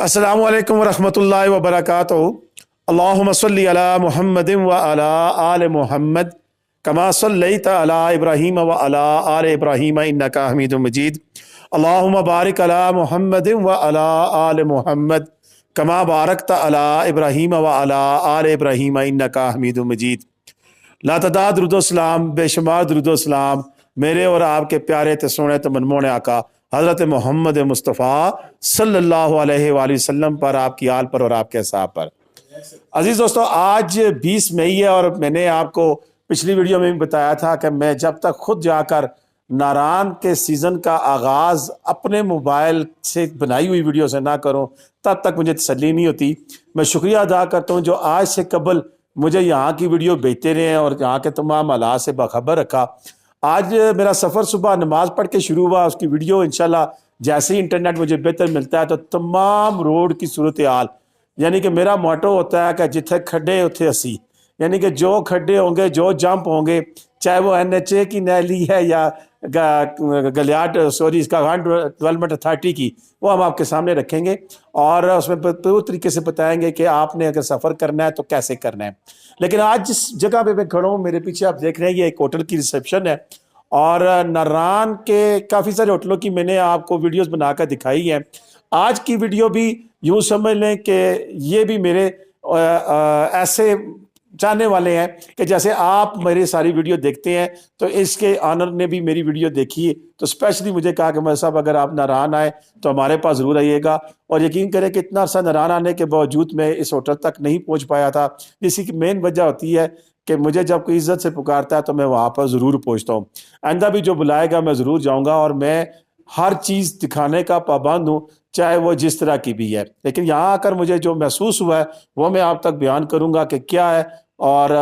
अस्सलामु अलैकुम वरहमतुल्लाहि वबरकातुहू। अल्लाहुम्मा सल्लि अला मुहम्मदिन व अला आले मुहम्मद कमा सल्लैता अला इब्राहीम व अला आले इब्राहीम इन्नका हमीदुम मजीद। अल्लाहुम्मा बारिक अला मुहम्मदिन व अला आले मुहम्मद कमा बारकता अला इब्राहीम व अला आले इब्राहीम इन्नका हमीदुम मजीद। लातदाद दुरूदोसलाम, बेशुमार दुरूदोसलाम मेरे और आपके प्यारे ते सोने ते मनमोहने आका हज़रत मोहम्मद मुस्तफ़ा सल्लल्लाहु अलैहि वसल्लम पर, आपकी आल पर और आपके साहब पर। अजीज़ दोस्तों, आज 20 मई है और मैंने आपको पिछली वीडियो में भी बताया था कि मैं जब तक खुद जाकर नारान के सीज़न का आगाज़ अपने मोबाइल से बनाई हुई वीडियो से ना करूं, तब तक मुझे तसल्ली नहीं होती। मैं शुक्रिया अदा करता हूं जो आज से कबल मुझे यहाँ की वीडियो भेजते रहे हैं और यहाँ के तमाम हालात से बाखबर रखा। आज मेरा सफ़र सुबह नमाज पढ़ के शुरू हुआ, उसकी वीडियो इंशाल्लाह जैसे ही इंटरनेट मुझे बेहतर मिलता है तो तमाम रोड की सूरत हाल, यानी कि मेरा मोटो होता है कि जिथे खड्डे उत्थे असी, यानी कि जो खड्डे होंगे, जो जंप होंगे, चाहे वो NHA की नैली है या गलियाट सॉरी इसका डेवलपमेंट अथॉरिटी की, वो हम आपके सामने रखेंगे और उसमें पूरी तरीके से बताएंगे कि आपने अगर सफ़र करना है तो कैसे करना है। लेकिन आज जिस जगह पे मैं खड़ा हूँ, मेरे पीछे आप देख रहे हैं, ये एक होटल की रिसेप्शन है और नारान के काफ़ी सारे होटलों की मैंने आपको वीडियोस बनाकर दिखाई है। आज की वीडियो भी यूँ समझ लें कि ये भी मेरे ऐसे चाहने वाले हैं कि जैसे आप मेरी सारी वीडियो देखते हैं तो इसके ऑनर ने भी मेरी वीडियो देखी है, तो स्पेशली मुझे कहा कि मैं साहब अगर आप नारान आए तो हमारे पास ज़रूर आइएगा। और यकीन करें कि इतना अर्सा नारान आने के बावजूद मैं इस होटल तक नहीं पहुंच पाया था, जिसकी मेन वजह होती है कि मुझे जब कोई इज्जत से पुकारता है तो मैं वहाँ पर ज़रूर पहुँचता हूँ। आइंदा भी जो बुलाएगा मैं ज़रूर जाऊँगा और मैं हर चीज़ दिखाने का पाबंद हूँ, चाहे वो जिस तरह की भी है। लेकिन यहाँ आकर मुझे जो महसूस हुआ है वो मैं आप तक बयान करूँगा कि क्या है। और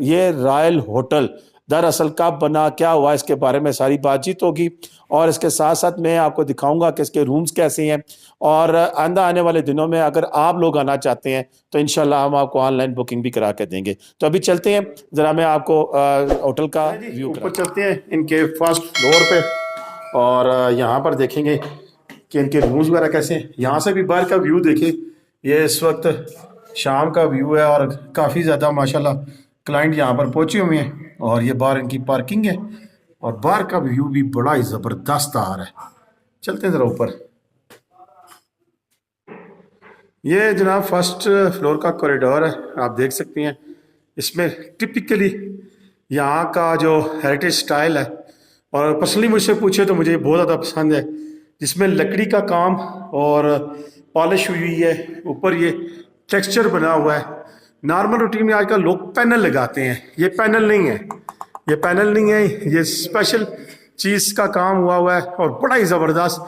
ये रॉयल होटल दरअसल कब बना, क्या हुआ, इसके बारे में सारी बातचीत होगी और इसके साथ साथ मैं आपको दिखाऊंगा कि इसके रूम्स कैसे हैं। और आइंदा आने वाले दिनों में अगर आप लोग आना चाहते हैं तो इंशाल्लाह हम आपको ऑनलाइन बुकिंग भी करा के देंगे। तो अभी चलते हैं, ज़रा मैं आपको होटल का व्यू ऊपर चलते हैं इनके फर्स्ट फ्लोर पे और यहाँ पर देखेंगे कि इनके रूम्स वगैरह कैसे हैं। यहाँ से भी बाहर का व्यू देखिए, ये इस वक्त शाम का व्यू है और काफ़ी ज़्यादा माशाल्लाह क्लाइंट यहाँ पर पहुँचे हुए हैं और ये बाहर इनकी पार्किंग है और बाहर का व्यू भी बड़ा ही ज़बरदस्त आ रहा है। चलते हैं ज़रा ऊपर। ये जनाब फर्स्ट फ्लोर का कॉरिडोर है, आप देख सकते हैं। इसमें टिपिकली यहाँ का जो हेरिटेज स्टाइल है और पर्सनली मुझसे पूछे तो मुझे बहुत ज़्यादा पसंद है, जिसमें लकड़ी का काम और पॉलिश हुई है, ऊपर ये टेक्सचर बना हुआ है। नॉर्मल रूटीन में आजकल लोग पैनल लगाते हैं, ये पैनल नहीं है, ये पैनल नहीं है, ये स्पेशल चीज़ का काम हुआ है और बड़ा ही ज़बरदस्त।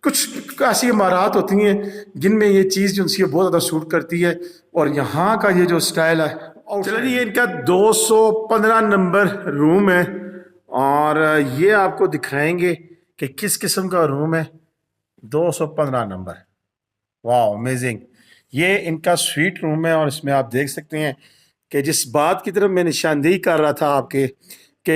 कुछ ऐसी इमारत होती हैं जिनमें ये चीज़ जो उनसे बहुत ज़्यादा सूट करती है और यहाँ का ये जो स्टाइल है। और चलिए, ये इनका 215 नंबर रूम है और ये आपको दिखाएंगे कि किस किस्म का रूम है। 215 नंबर, वाह अमेजिंग। ये इनका स्वीट रूम है और इसमें आप देख सकते हैं कि जिस बात की तरफ मैं निशानदेही कर रहा था आपके कि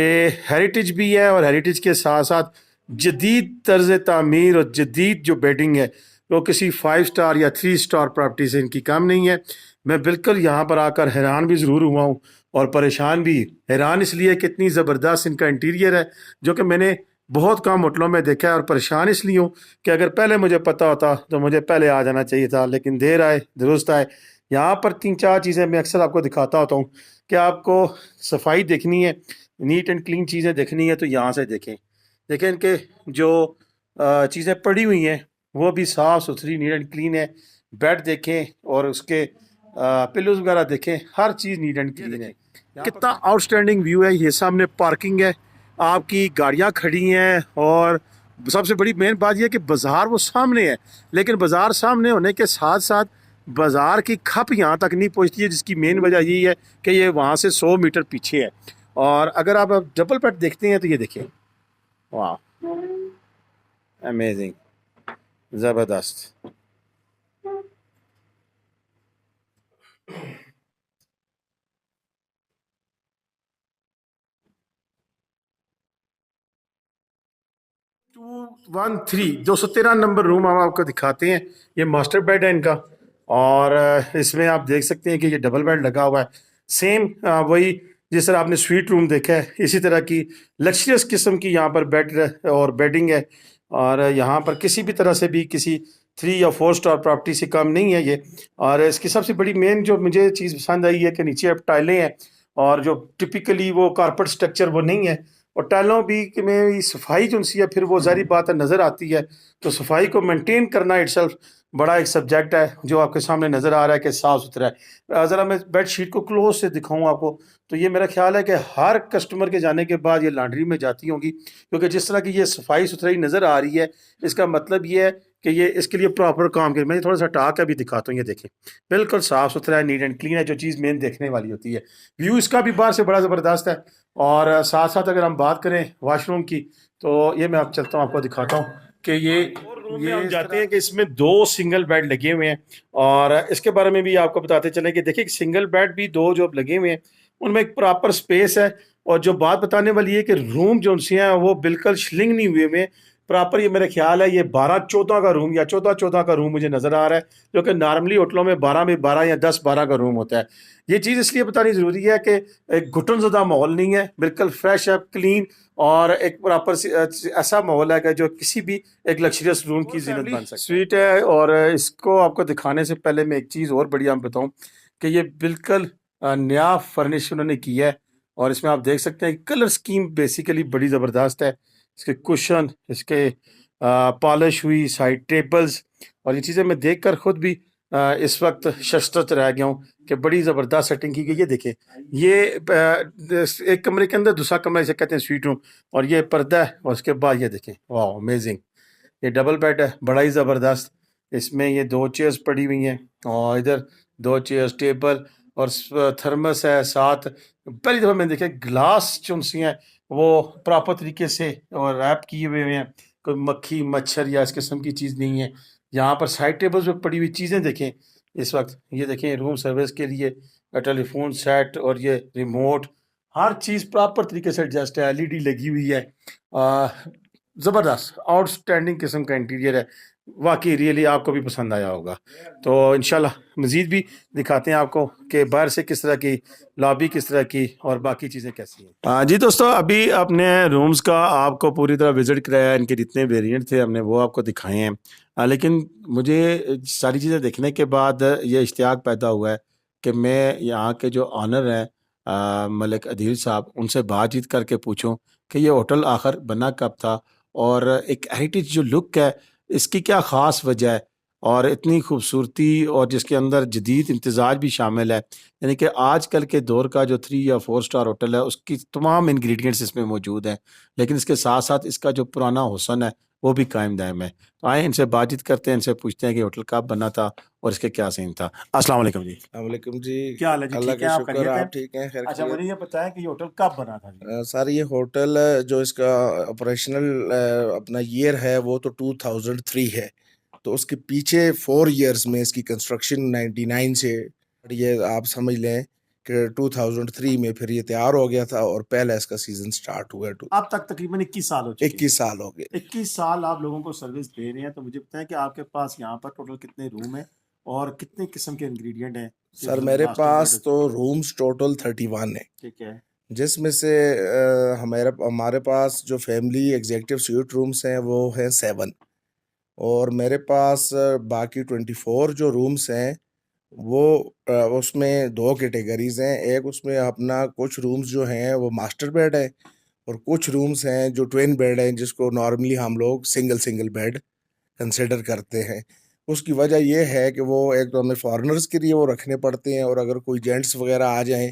हेरिटेज भी है और हेरिटेज के साथ साथ जदीद तर्ज तामीर और जदीद जो बेडिंग है वो किसी 5 स्टार या 3 स्टार प्रॉपर्टी से इनकी कम नहीं है। मैं बिल्कुल यहाँ पर आकर हैरान भी ज़रूर हुआ हूँ और परेशान भी। हैरान इसलिए कि इतनी ज़बरदस्त इनका इंटीरियर है जो कि मैंने बहुत कम होटलों में देखा है, और परेशान इसलिए हूँ कि अगर पहले मुझे पता होता तो मुझे पहले आ जाना चाहिए था, लेकिन देर आए दुरुस्त आए। यहाँ पर 3-4 चीज़ें मैं अक्सर आपको दिखाता होता हूँ कि आपको सफाई देखनी है, नीट एंड क्लीन चीज़ें देखनी है तो यहाँ से देखें। देखें इनके जो चीज़ें पड़ी हुई हैं वो भी साफ़ सुथरी नीट एंड क्लीन है। बेड देखें और उसके पिलोज वगैरह देखें, हर चीज़ नीट एंड क्लीन है। कितना आउटस्टैंडिंग व्यू है। ये सामने पार्किंग है, आपकी गाड़ियाँ खड़ी हैं और सबसे बड़ी मेन बात यह है कि बाज़ार वो सामने है, लेकिन बाज़ार सामने होने के साथ साथ बाज़ार की खप यहाँ तक नहीं पहुँचती है, जिसकी मेन वजह यही है कि ये वहाँ से 100 मीटर पीछे है। और अगर आप डबल बेड देखते हैं तो ये देखिए, वाह अमेजिंग, ज़बरदस्त। 213 213 नंबर रूम हम आपको दिखाते हैं। ये मास्टर बेड है इनका, और इसमें आप देख सकते हैं कि ये डबल बेड लगा हुआ है। सेम वही जिस तरह आपने स्वीट रूम देखा है, इसी तरह की लग्जरियस किस्म की यहाँ पर बेड और बेडिंग है। और यहाँ पर किसी भी तरह से भी किसी 3 या 4 स्टार प्रॉपर्टी से कम नहीं है ये। और इसकी सबसे बड़ी मेन जो मुझे चीज़ पसंद आई है कि नीचे अब टाइलें हैं, और जो टिपिकली वो कारपेट स्ट्रक्चर वो नहीं है। और टाइलों भी कि में सफाई जो सी है, फिर वो ज़ाहिर बात है नज़र आती है। तो सफाई को मेंटेन करना इटसेल्फ बड़ा एक सब्जेक्ट है जो आपके सामने नज़र आ रहा है कि साफ़ सुथरा है। ज़रा मैं बेड शीट को क्लोज से दिखाऊं आपको, तो ये मेरा ख्याल है कि हर कस्टमर के जाने के बाद ये लॉन्ड्री में जाती होंगी, क्योंकि जिस तरह की ये सफाई सुथराई नज़र आ रही है, इसका मतलब ये है कि ये इसके लिए प्रॉपर काम कर। मैं थोड़ा सा हटा के अभी दिखाता हूँ। ये देखें, बिल्कुल साफ़ सुथरा है, नीट एंड क्लीन है, जो चीज़ मेन देखने वाली होती है। व्यू इसका भी बाहर से बड़ा ज़बरदस्त है। और साथ साथ अगर हम बात करें वाशरूम की, तो ये मैं आप चलता हूँ, आपको दिखाता हूँ कि ये हम जाते हैं कि इसमें 2 सिंगल बेड लगे हुए हैं। और इसके बारे में भी आपको बताते चलें कि देखिए, सिंगल बेड भी 2 जो लगे हुए हैं उनमें एक प्रॉपर स्पेस है। और जो बात बताने वाली है कि रूम जो सी हैं वो बिल्कुल श्लिंग नहीं हुए हुए प्रॉपर। ये मेरा ख्याल है ये 12-14 का रूम या 14-14 का रूम मुझे नज़र आ रहा है, जो कि नॉर्मली होटलों में 12 या 10-12 का रूम होता है। ये चीज़ इसलिए बतानी ज़रूरी है कि एक घुटनज़दा माहौल नहीं है, बिल्कुल फ्रेश है, क्लीन, और एक प्रॉपर ऐसा माहौल है कि जो किसी भी एक लग्जरियस रूम की जीनत बन सकता है। स्वीट है। और इसको आपको दिखाने से पहले मैं एक चीज़ और बढ़िया बताऊं कि ये बिल्कुल नया फर्निश उन्होंने किया है। और इसमें आप देख सकते हैं कलर स्कीम बेसिकली बड़ी ज़बरदस्त है। इसके कुशन, इसके पॉलिश हुई साइड टेबल्स, और ये चीज़ें मैं देख कर खुद भी इस वक्त शशरत रह गया हूँ कि बड़ी ज़बरदस्त सेटिंग की गई। ये देखें, ये एक कमरे के अंदर दूसरा कमरा इसे कहते हैं स्वीट रूम, और ये पर्दा है। और उसके बाद ये देखें, वाह अमेजिंग, ये डबल बेड है, बड़ा ही ज़बरदस्त। इसमें ये 2 चेयर्स पड़ी हुई हैं, और इधर 2 चेयर्स, टेबल, और थर्मस है साथ। पहली दफ़ा मैंने देखा ग्लास जो सी हैं वो प्रॉपर तरीके से और रैप किए हुए हैं, कोई मक्खी मच्छर या इस किस्म की चीज़ नहीं है। यहाँ पर साइड टेबल्स पे पड़ी हुई चीज़ें देखें इस वक्त। ये देखें, रूम सर्विस के लिए टेलीफोन सेट, और ये रिमोट, हर चीज़ प्रॉपर तरीके से एडजस्ट है। एलईडी लगी हुई है। ज़बरदस्त आउटस्टैंडिंग किस्म का इंटीरियर है। वाकई रियली आपको भी पसंद आया होगा। तो इंशाल्लाह मज़ीद भी दिखाते हैं आपको कि बाहर से किस तरह की लॉबी, किस तरह की, और बाकी चीज़ें कैसी हैं। हाँ जी दोस्तों, अभी अपने रूम्स का आपको पूरी तरह विज़िट कराया, इनके जितने वेरिएंट थे हमने वो आपको दिखाए हैं। लेकिन मुझे सारी चीज़ें देखने के बाद ये इश्तियाक पैदा हुआ है कि मैं यहाँ के जो ऑनर हैं मलिक अदील साहब, उनसे बातचीत करके पूछूं कि ये होटल आखिर बना कब था, और एक हेरिटेज जो लुक है इसकी क्या ख़ास वजह है, और इतनी खूबसूरती, और जिसके अंदर जदीद इम्तज़ाज भी शामिल है। यानी कि आजकल के दौर का जो 3 या 4 स्टार होटल है उसकी तमाम इंग्रेडिएंट्स इसमें मौजूद हैं, लेकिन इसके साथ साथ इसका जो पुराना हुस्न है वो भी कायम दायम है। तो आए इनसे बातचीत करते हैं, इनसे पूछते हैं कि होटल कब बना था और इसके क्या सीन था। अस्सलाम वालेकुम जी। वालेकुम जी। क्या हाल है जी? अल्लाह ठीक है, का आप शुक्र, खैरियत हैं? आप ठीक हैं? खैर अच्छा, खैरियत। मुझे ये बताएं कि ये होटल कब बना था जी? सर ये होटल जो इसका ऑपरेशनल अपना ईयर है वो तो 2003 है। तो उसके पीछे 4 इयर्स में इसकी कंस्ट्रक्शन 99 से, ये आप समझ लें कि 2003 में फिर ये तैयार हो गया था और पहला इसका सीजन स्टार्ट हुआ। अब तक तकरीबन 21 साल हो चुके हैं। 21 साल हो गए। 21 साल आप लोगों को सर्विस दे रहे हैं, तो मुझे बताएं कि आपके पास यहाँ पर टोटल कितने रूम हैं और कितने किस्म के इंग्रेडिएंट हैं? सर मेरे पास तो रूम्स टोटल 31 है, ठीक है, जिसमें से हमारे पास जो फैमिली एग्जीक्यूटिव स्वीट रूम्स हैं वो हैं 7, और मेरे पास बाकी 24 जो रूम्स हैं वो उसमें 2 कैटेगरीज हैं। एक उसमें अपना कुछ रूम्स जो हैं वो मास्टर बेड है, और कुछ रूम्स हैं जो ट्विन बेड हैं, जिसको नॉर्मली हम लोग सिंगल सिंगल बेड कंसिडर करते हैं। उसकी वजह यह है कि वो एक तो हमें फॉरेनर्स के लिए वो रखने पड़ते हैं, और अगर कोई जेंट्स वगैरह आ जाएं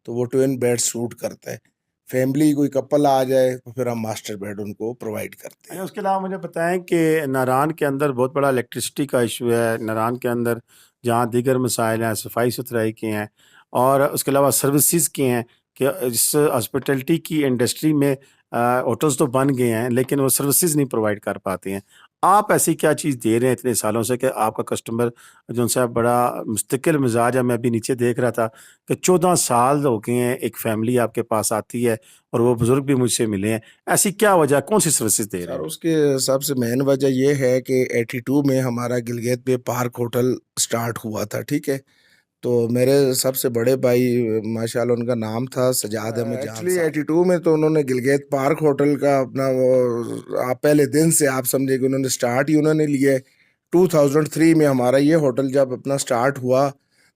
तो वो ट्विन बेड सूट करता है। फैमिली कोई कपल आ जाए तो फिर हम मास्टर बेड उनको प्रोवाइड करते हैं। अच्छा, उसके अलावा मुझे बताएं कि नारान के अंदर बहुत बड़ा इलेक्ट्रिसिटी का इशू है। नारान के अंदर जहाँ दीगर मसाइल हैं, सफाई सुथराई के हैं, और उसके अलावा सर्विसेज के हैं कि इस हॉस्पिटलिटी की इंडस्ट्री में होटल्स तो बन गए हैं लेकिन वो सर्विसेज नहीं प्रोवाइड कर पाते हैं। आप ऐसी क्या चीज़ दे रहे हैं इतने सालों से कि आपका कस्टमर जो उनसे आप बड़ा मुस्तकिल मिजाज है। मैं अभी नीचे देख रहा था कि 14 साल हो गए हैं, एक फैमिली आपके पास आती है और वो बुजुर्ग भी मुझसे मिले हैं। ऐसी क्या वजह, कौन सी सर्विसेज दे रहे सर हैं? उसके सबसे मेन वजह ये है कि 82 में हमारा गिलगित पे पार्क होटल स्टार्ट हुआ था, ठीक है। तो मेरे सबसे बड़े भाई माशाल्लाह उनका नाम था सजाद अहमद जान एक्चुअली साहब। 82 में तो उन्होंने गिलगित पार्क होटल का अपना वो आप पहले दिन से आप समझे कि उन्होंने स्टार्ट ही उन्होंने लिए। 2003 में हमारा ये होटल जब अपना स्टार्ट हुआ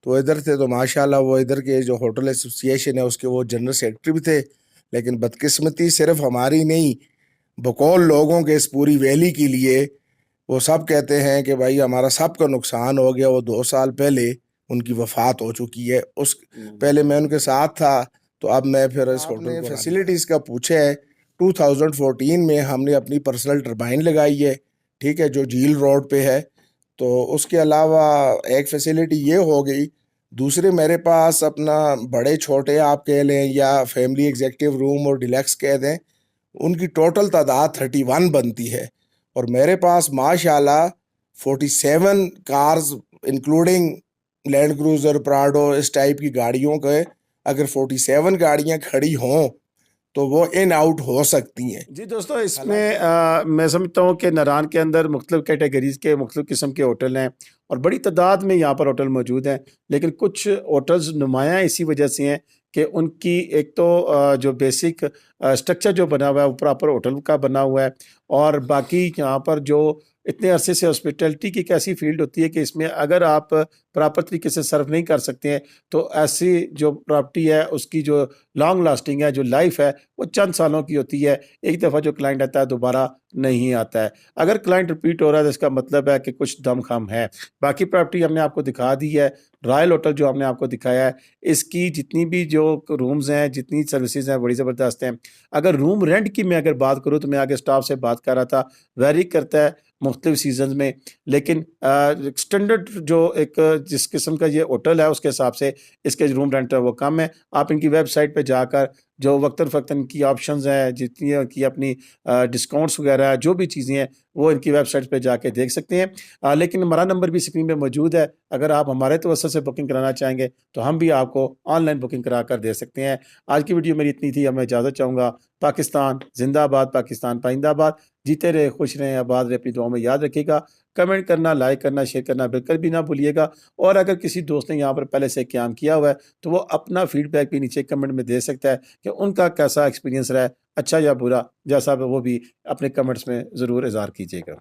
तो इधर थे, तो माशाल्लाह वो इधर के जो होटल एसोसिएशन है उसके वो जनरल सेक्रेटरी भी थे। लेकिन बदकिस्मती सिर्फ हमारी नहीं, बकौल लोगों के इस पूरी वैली के लिए वो सब कहते हैं कि भाई हमारा सबका नुकसान हो गया। वो 2 साल पहले उनकी वफात हो चुकी है। उस पहले मैं उनके साथ था, तो अब मैं फिर इस होटल को फैसिलिटीज़ का पूछे है। 2014 में हमने अपनी पर्सनल टरबाइन लगाई है, ठीक है, जो झील रोड पे है। तो उसके अलावा एक फैसिलिटी ये हो गई। दूसरे मेरे पास अपना बड़े छोटे आप कह लें या फैमिली एग्जेक्टिव रूम और डिलक्स कह दें, उनकी टोटल तादाद 31 बनती है। और मेरे पास माशाल्लाह 47 cars including land cruiser Prado इस टाइप की गाड़ियों के अगर 47 गाड़ियां खड़ी हों तो वो इन आउट हो सकती हैं। जी दोस्तों, इसमें मैं समझता हूँ कि नारान के अंदर मुख्तलिफ कैटेगरीज के मुख्तलिफ किस्म के होटल हैं और बड़ी तादाद में यहाँ पर होटल मौजूद हैं। लेकिन कुछ होटल्स नुमायाँ इसी वजह से हैं कि उनकी एक तो जो बेसिक स्ट्रक्चर जो बना हुआ है वो प्रॉपर होटल का बना हुआ है। और बाकी यहाँ पर जो इतने अरसे से हॉस्पिटैलिटी की एक ऐसी फील्ड होती है कि इसमें अगर आप प्रॉपर तरीके से सर्व नहीं कर सकते हैं तो ऐसी जो प्रॉपर्टी है उसकी जो लॉन्ग लास्टिंग है, जो लाइफ है, वो चंद सालों की होती है। एक दफ़ा जो क्लाइंट आता है दोबारा नहीं आता है। अगर क्लाइंट रिपीट हो रहा है तो इसका मतलब है कि कुछ दम खम है। बाकी प्रॉपर्टी हमने आपको दिखा दी है। रॉयल होटल जो हमने आपको दिखाया है, इसकी जितनी भी जो रूम्स हैं, जितनी सर्विसेज हैं, बड़ी ज़बरदस्त हैं। अगर रूम रेंट की मैं अगर बात करूँ तो मैं आगे स्टाफ से बात कर रहा था, वेरी करता है मुख्तलिफ सीजन में। लेकिन स्टैंडर्ड जो एक जिस किस्म का ये होटल है उसके हिसाब से इसके रूम रेंट है वो कम है। आप इनकी वेबसाइट पे जाकर जो वक्तन फ़क्तन की ऑप्शंस हैं, जितनी इनकी अपनी डिस्काउंट्स वगैरह जो भी चीज़ें हैं वो इनकी वेबसाइट पे जाके देख सकते हैं। लेकिन हमारा नंबर भी स्क्रीन पे मौजूद है। अगर आप हमारे तवज्जुह से बुकिंग कराना चाहेंगे तो हम भी आपको ऑनलाइन बुकिंग करा कर दे सकते हैं। आज की वीडियो मेरी इतनी थी, अब मैं इजाज़त चाहूँगा। पाकिस्तान ज़िंदाबाद, पाकिस्तान पाइंदाबाद। जीते रहे, खुश रहें, आबाद रहे, अपनी दुआओं में याद रखिएगा। कमेंट करना, लाइक करना, शेयर करना बिल्कुल भी ना भूलिएगा। और अगर किसी दोस्त ने यहाँ पर पहले से क़याम किया हुआ है तो वो अपना फीडबैक भी नीचे कमेंट में दे सकता है कि उनका कैसा एक्सपीरियंस रहा है, अच्छा या बुरा, जैसा वो भी अपने कमेंट्स में ज़रूर इज़हार कीजिएगा।